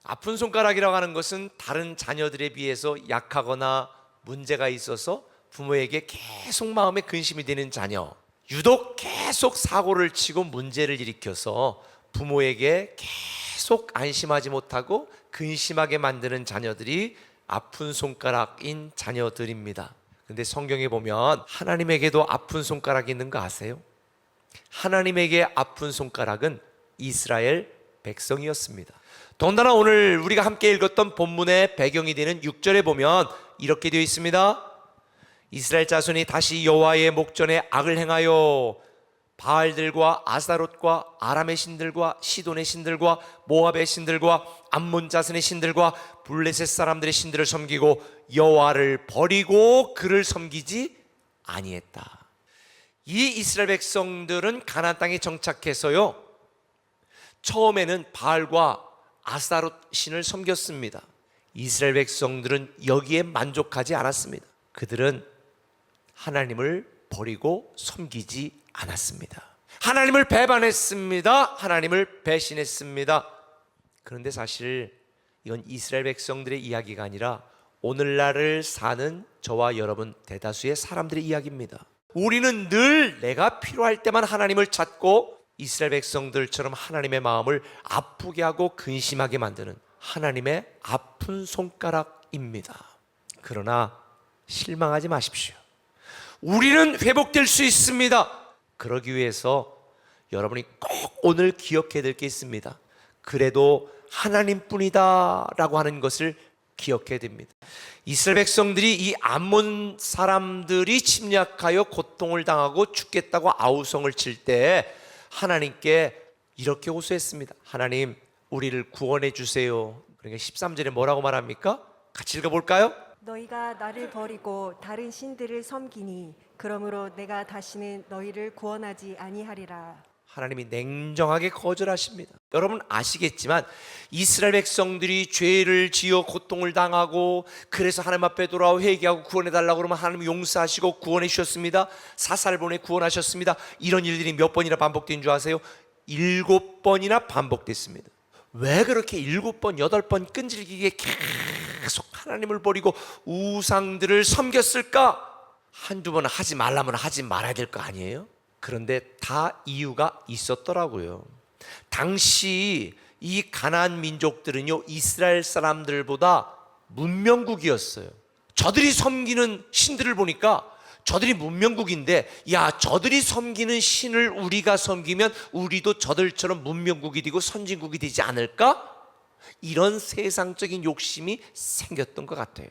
아픈 손가락이라고 하는 것은 다른 자녀들에 비해서 약하거나 문제가 있어서 부모에게 계속 마음에 근심이 되는 자녀, 유독 계속 사고를 치고 문제를 일으켜서 부모에게 계속 안심하지 못하고 근심하게 만드는 자녀들이 아픈 손가락인 자녀들입니다. 근데 성경에 보면 하나님에게도 아픈 손가락이 있는 거 아세요? 하나님에게 아픈 손가락은 이스라엘 백성이었습니다. 더군다나 오늘 우리가 함께 읽었던 본문의 배경이 되는 6절에 보면 이렇게 되어 있습니다. 이스라엘 자손이 다시 여호와의 목전에 악을 행하여 바알들과 아스타롯과 아람의 신들과 시돈의 신들과 모압의 신들과 암몬 자손의 신들과 블레셋 사람들의 신들을 섬기고 여호와를 버리고 그를 섬기지 아니했다. 이 이스라엘 백성들은 가나안 땅에 정착해서요, 처음에는 바알과 아스타롯 신을 섬겼습니다. 이스라엘 백성들은 여기에 만족하지 않았습니다. 그들은 하나님을 버리고 섬기지 않았습니다. 하나님을 배반했습니다. 하나님을 배신했습니다. 그런데 사실 이건 이스라엘 백성들의 이야기가 아니라 오늘날을 사는 저와 여러분 대다수의 사람들의 이야기입니다. 우리는 늘 내가 필요할 때만 하나님을 찾고 이스라엘 백성들처럼 하나님의 마음을 아프게 하고 근심하게 만드는 하나님의 아픈 손가락입니다. 그러나 실망하지 마십시오. 우리는 회복될 수 있습니다. 그러기 위해서 여러분이 꼭 오늘 기억해야 될 게 있습니다. 그래도 하나님뿐이다 라고 하는 것을 기억해야 됩니다. 이스라엘 백성들이 이 암몬 사람들이 침략하여 고통을 당하고 죽겠다고 아우성을 칠 때 하나님께 이렇게 호소했습니다. 하나님, 우리를 구원해 주세요. 그러니까 13절에 뭐라고 말합니까? 같이 읽어볼까요? 너희가 나를 버리고 다른 신들을 섬기니 그러므로 내가 다시는 너희를 구원하지 아니하리라. 하나님이 냉정하게 거절하십니다. 여러분 아시겠지만 이스라엘 백성들이 죄를 지어 고통을 당하고 그래서 하나님 앞에 돌아와 회개하고 구원해달라고 그러면 하나님이 용서하시고 구원해 주셨습니다. 사사를 보내 구원하셨습니다. 이런 일들이 몇 번이나 반복된 줄 아세요? 7번이나 반복됐습니다. 왜 그렇게 7번, 8번 끈질기게 계속 하나님을 버리고 우상들을 섬겼을까? 한두 번 하지 말라면 하지 말아야 될 거 아니에요? 그런데 다 이유가 있었더라고요. 당시 이 가나안 민족들은요, 이스라엘 사람들보다 문명국이었어요. 저들이 섬기는 신들을 보니까 저들이 문명국인데, 야, 저들이 섬기는 신을 우리가 섬기면 우리도 저들처럼 문명국이 되고 선진국이 되지 않을까? 이런 세상적인 욕심이 생겼던 것 같아요.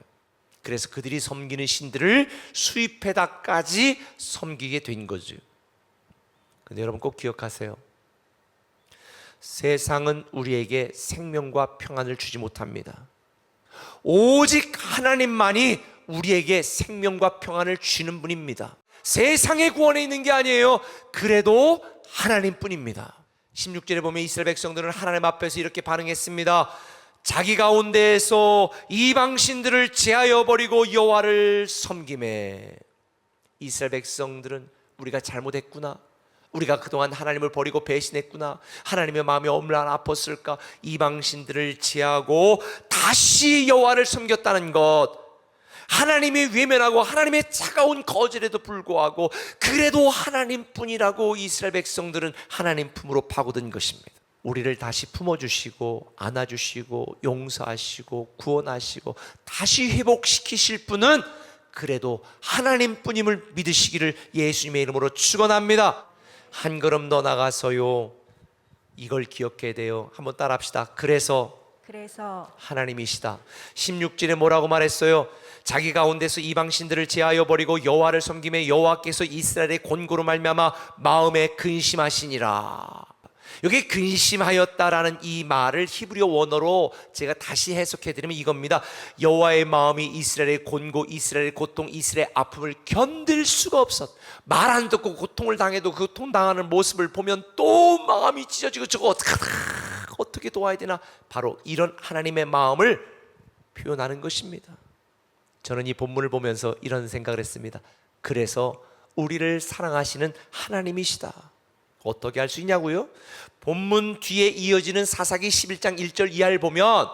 그래서 그들이 섬기는 신들을 수입해다까지 섬기게 된 거죠. 근데 여러분 꼭 기억하세요. 세상은 우리에게 생명과 평안을 주지 못합니다. 오직 하나님만이 우리에게 생명과 평안을 주시는 분입니다. 세상의 구원에 있는 게 아니에요. 그래도 하나님뿐입니다. 16절에 보면 이스라엘 백성들은 하나님 앞에서 이렇게 반응했습니다. 자기 가운데에서 이방 신들을 제하여 버리고 여호와를 섬기매. 이스라엘 백성들은 우리가 잘못했구나, 우리가 그동안 하나님을 버리고 배신했구나, 하나님의 마음이 얼마나 아팠을까, 이방 신들을 제하고 다시 여호와를 섬겼다는 것, 하나님이 외면하고 하나님의 차가운 거절에도 불구하고 그래도 하나님뿐이라고 이스라엘 백성들은 하나님 품으로 파고든 것입니다. 우리를 다시 품어주시고 안아주시고 용서하시고 구원하시고 다시 회복시키실 분은 그래도 하나님뿐임을 믿으시기를 예수님의 이름으로 축원합니다. 한 걸음 더 나가서요, 이걸 기억해야 돼요. 한번 따라합시다. 그래서 하나님이시다. 16절에 뭐라고 말했어요? 자기 가운데서 이방 신들을 제하여 버리고 여호와를 섬기며 여호와께서 이스라엘의 곤고로 말미암아 마음에 근심하시니라. 여기 근심하였다라는 이 말을 히브리어 원어로 제가 다시 해석해 드리면 이겁니다. 여호와의 마음이 이스라엘의 곤고, 이스라엘의 고통, 이스라엘의 아픔을 견딜 수가 없었. 말 안 듣고 고통을 당해도 그 고통당하는 모습을 보면 또 마음이 찢어지고 저거 어떻게 도와야 되나, 바로 이런 하나님의 마음을 표현하는 것입니다. 저는 이 본문을 보면서 이런 생각을 했습니다. 그래서 우리를 사랑하시는 하나님이시다. 어떻게 할 수 있냐고요? 본문 뒤에 이어지는 사사기 11장 1절 이하를 보면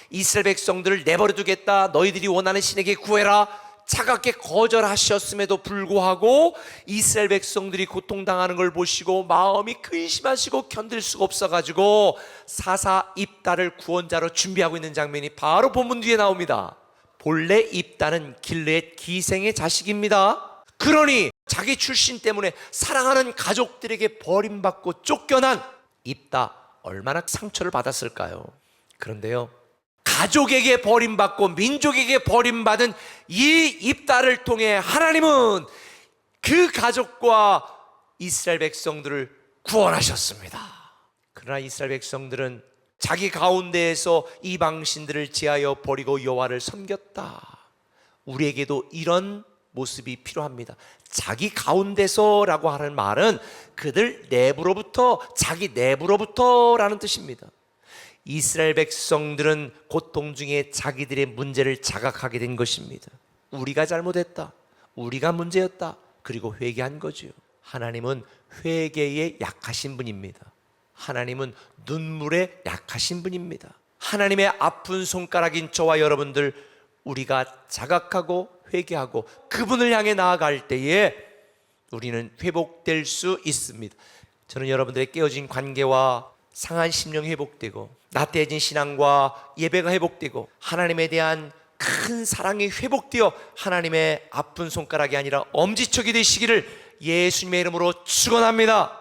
이스라엘 백성들을 내버려 두겠다, 너희들이 원하는 신에게 구해라, 차갑게 거절하셨음에도 불구하고 이스라엘 백성들이 고통당하는 걸 보시고 마음이 근심하시고 견딜 수가 없어가지고 사사 입다를 구원자로 준비하고 있는 장면이 바로 본문 뒤에 나옵니다. 본래 입다는 길르앗 기생의 자식입니다. 그러니 자기 출신 때문에 사랑하는 가족들에게 버림받고 쫓겨난 입다, 얼마나 상처를 받았을까요? 그런데요, 가족에게 버림받고 민족에게 버림받은 이 입다를 통해 하나님은 그 가족과 이스라엘 백성들을 구원하셨습니다. 그러나 이스라엘 백성들은 자기 가운데에서 이방신들을 제하여 버리고 여호와를 섬겼다. 우리에게도 이런 모습이 필요합니다. 자기 가운데서라고 하는 말은 그들 내부로부터, 자기 내부로부터라는 뜻입니다. 이스라엘 백성들은 고통 중에 자기들의 문제를 자각하게 된 것입니다. 우리가 잘못했다, 우리가 문제였다, 그리고 회개한 거죠. 하나님은 회개에 약하신 분입니다. 하나님은 눈물에 약하신 분입니다. 하나님의 아픈 손가락인 저와 여러분들, 우리가 자각하고 회개하고 그분을 향해 나아갈 때에 우리는 회복될 수 있습니다. 저는 여러분들의 깨어진 관계와 상한 심령이 회복되고 나태해진 신앙과 예배가 회복되고 하나님에 대한 큰 사랑이 회복되어 하나님의 아픈 손가락이 아니라 엄지척이 되시기를 예수님의 이름으로 축원합니다.